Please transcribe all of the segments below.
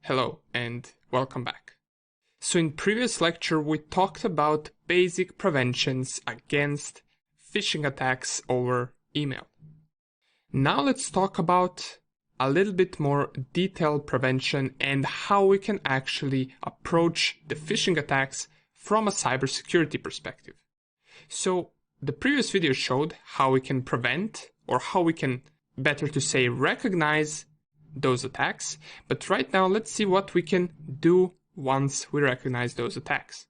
Hello and welcome back. So in previous lecture we talked about basic preventions against phishing attacks over email. Now let's talk about a little bit more detailed prevention and how we can actually approach the phishing attacks from a cybersecurity perspective. So the previous video showed how we can prevent, or how we can, better to say, recognize those attacks, but right now let's see what we can do once we recognize those attacks.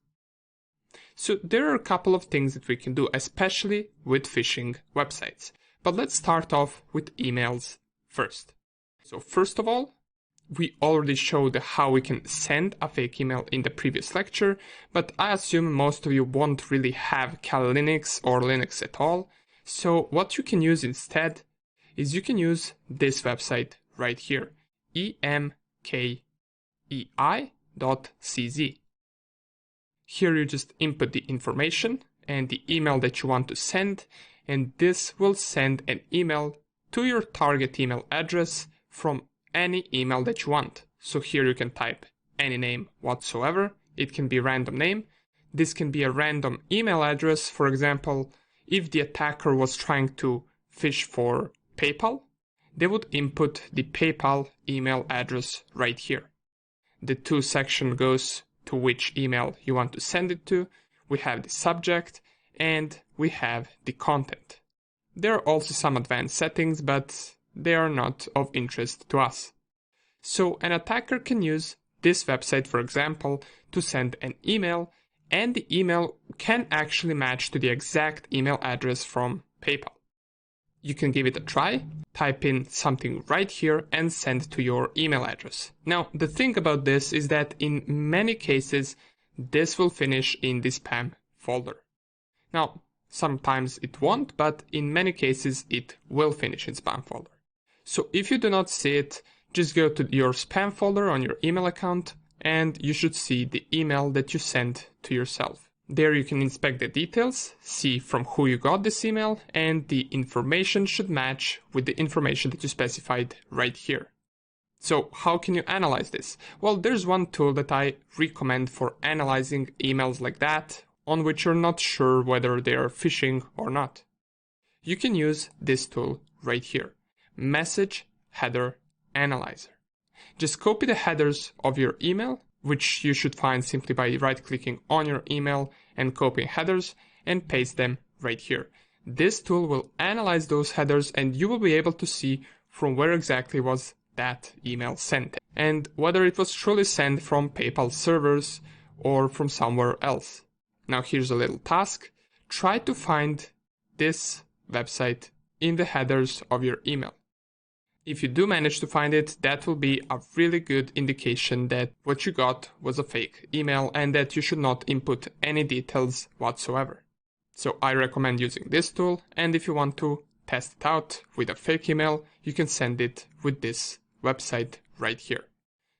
So there are a couple of things that we can do, especially with phishing websites, but let's start off with emails first. So first of all, we already showed how we can send a fake email in the previous lecture, but I assume most of you won't really have Kali Linux or Linux at all, so what you can use instead is you can use this website right here, emkei.cz. Here you just input the information and the email that you want to send, and this will send an email to your target email address from any email that you want. So here you can type any name whatsoever. It can be a random name. This can be a random email address. For example, if the attacker was trying to phish for PayPal, they would input the PayPal email address right here. The to section goes to which email you want to send it to. We have the subject and we have the content. There are also some advanced settings, but they are not of interest to us. So an attacker can use this website, for example, to send an email, and the email can actually match to the exact email address from PayPal. You can give it a try, type in something right here and send to your email address. Now, the thing about this is that in many cases, this will finish in the spam folder. Now, sometimes it won't, but in many cases, it will finish in spam folder. So if you do not see it, just go to your spam folder on your email account and you should see the email that you sent to yourself. There you can inspect the details, see from who you got this email, and the information should match with the information that you specified right here. So how can you analyze this? Well, there's one tool that I recommend for analyzing emails like that, on which you're not sure whether they are phishing or not. You can use this tool right here, Message Header Analyzer. Just copy the headers of your email, which you should find simply by right-clicking on your email and copying headers, and paste them right here. This tool will analyze those headers and you will be able to see from where exactly was that email sent, and whether it was truly sent from PayPal servers or from somewhere else. Now here's a little task. Try to find this website in the headers of your email. If you do manage to find it, that will be a really good indication that what you got was a fake email and that you should not input any details whatsoever. So I recommend using this tool, and if you want to test it out with a fake email, you can send it with this website right here.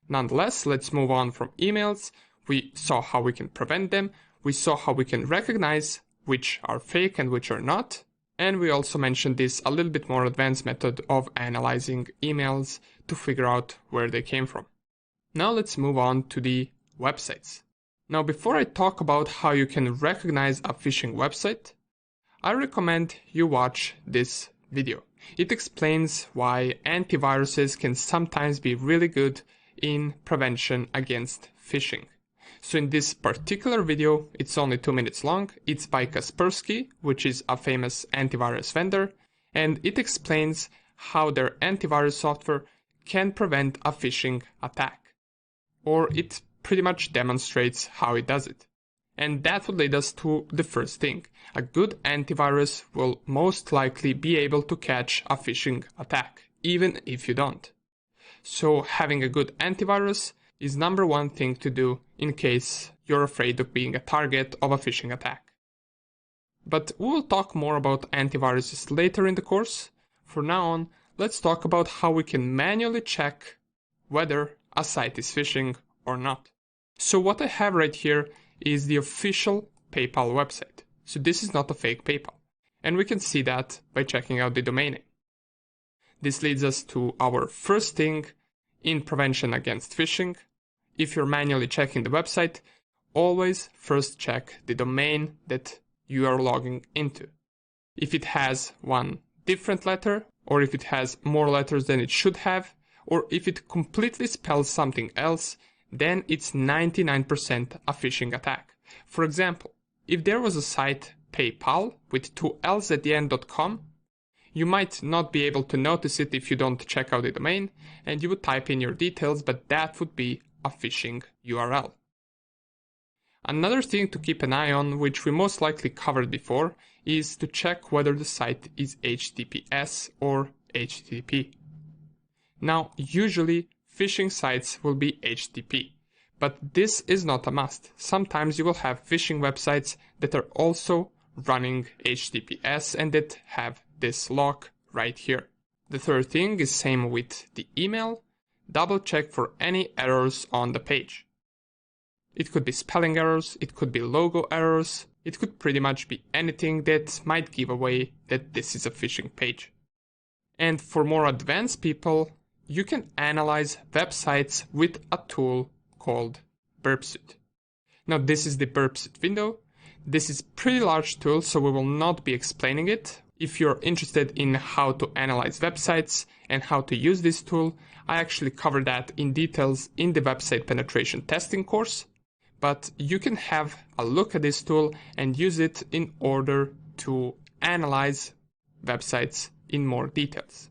Nonetheless, let's move on from emails. We saw how we can prevent them. We saw how we can recognize which are fake and which are not. And we also mentioned this a little bit more advanced method of analyzing emails to figure out where they came from. Now let's move on to the websites. Now before I talk about how you can recognize a phishing website, I recommend you watch this video. It explains why antiviruses can sometimes be really good in prevention against phishing. So in this particular video, it's only 2 minutes long, it's by Kaspersky, which is a famous antivirus vendor, and it explains how their antivirus software can prevent a phishing attack. Or it pretty much demonstrates how it does it. And that would lead us to the first thing. A good antivirus will most likely be able to catch a phishing attack, even if you don't. So having a good antivirus is number one thing to do in case you're afraid of being a target of a phishing attack. But we will talk more about antiviruses later in the course. For now on, let's talk about how we can manually check whether a site is phishing or not. So what I have right here is the official PayPal website. So this is not a fake PayPal. And we can see that by checking out the domain name. This leads us to our first thing in prevention against phishing, if you're manually checking the website, always first check the domain that you are logging into. If it has one different letter, or if it has more letters than it should have, or if it completely spells something else, then it's 99% a phishing attack. For example, if there was a site PayPal with 2 L's at the end.com, you might not be able to notice it if you don't check out the domain, and you would type in your details, but that would be a phishing URL. Another thing to keep an eye on, which we most likely covered before, is to check whether the site is HTTPS or HTTP. Now, usually phishing sites will be HTTP, but this is not a must. Sometimes you will have phishing websites that are also running HTTPS and that have this lock right here. The third thing is same with the email. Double check for any errors on the page. It could be spelling errors, it could be logo errors, it could pretty much be anything that might give away that this is a phishing page. And for more advanced people, you can analyze websites with a tool called burpsuit. Now this is the burpsuit window. This is a pretty large tool, so we will not be explaining it. If you're interested in how to analyze websites and how to use this tool, I actually cover that in details in the website penetration testing course. But you can have a look at this tool and use it in order to analyze websites in more details.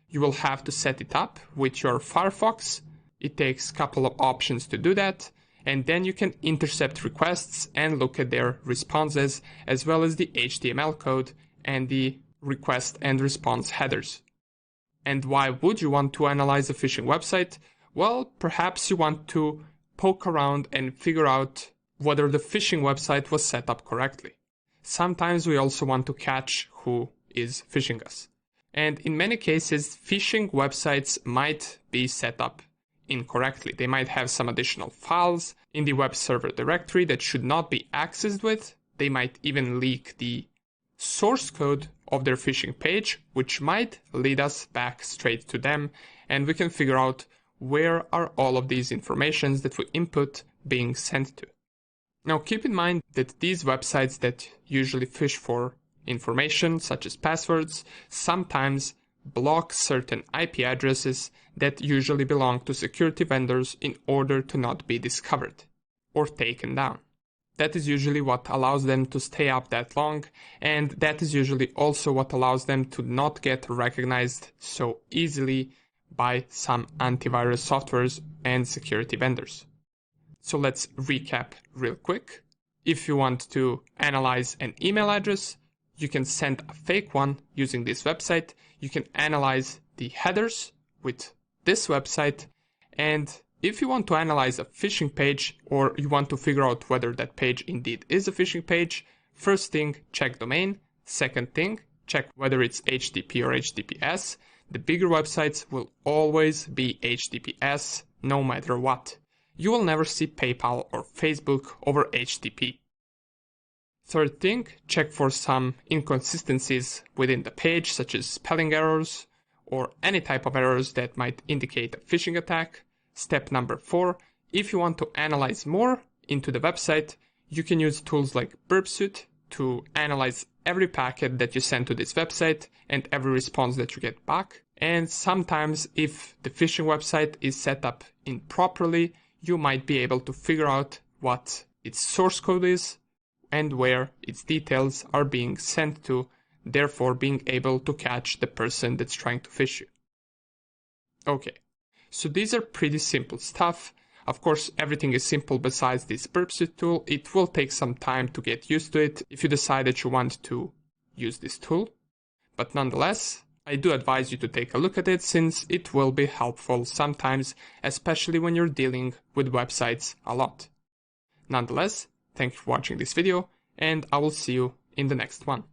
You will have to set it up with your Firefox. It takes a couple of options to do that, and then you can intercept requests and look at their responses, as well as the HTML code and the request and response headers. And why would you want to analyze a phishing website? Well, perhaps you want to poke around and figure out whether the phishing website was set up correctly. Sometimes we also want to catch who is phishing us. And in many cases, phishing websites might be set up incorrectly. They might have some additional files in the web server directory that should not be accessed with. They might even leak the source code of their phishing page, which might lead us back straight to them, and we can figure out where are all of these informations that we input being sent to. Now keep in mind that these websites that usually phish for information such as passwords sometimes block certain IP addresses that usually belong to security vendors in order to not be discovered or taken down. That is usually what allows them to stay up that long, and that is usually also what allows them to not get recognized so easily by some antivirus softwares and security vendors. So let's recap real quick. If you want to analyze an email address, you can send a fake one using this website. You can analyze the headers with this website. And if you want to analyze a phishing page, or you want to figure out whether that page indeed is a phishing page, first thing, check domain. Second thing, check whether it's HTTP or HTTPS. The bigger websites will always be HTTPS no matter what. You will never see PayPal or Facebook over HTTP. Third thing, check for some inconsistencies within the page, such as spelling errors or any type of errors that might indicate a phishing attack. Step number 4, if you want to analyze more into the website, you can use tools like burpsuit to analyze every packet that you send to this website and every response that you get back. And sometimes if the phishing website is set up improperly, you might be able to figure out what its source code is and where its details are being sent to, therefore being able to catch the person that's trying to phish you. Okay, so these are pretty simple stuff. Of course, everything is simple besides this burpsuit tool. It will take some time to get used to it if you decide that you want to use this tool. But nonetheless, I do advise you to take a look at it, since it will be helpful sometimes, especially when you're dealing with websites a lot. Nonetheless, thank you for watching this video, and I will see you in the next one.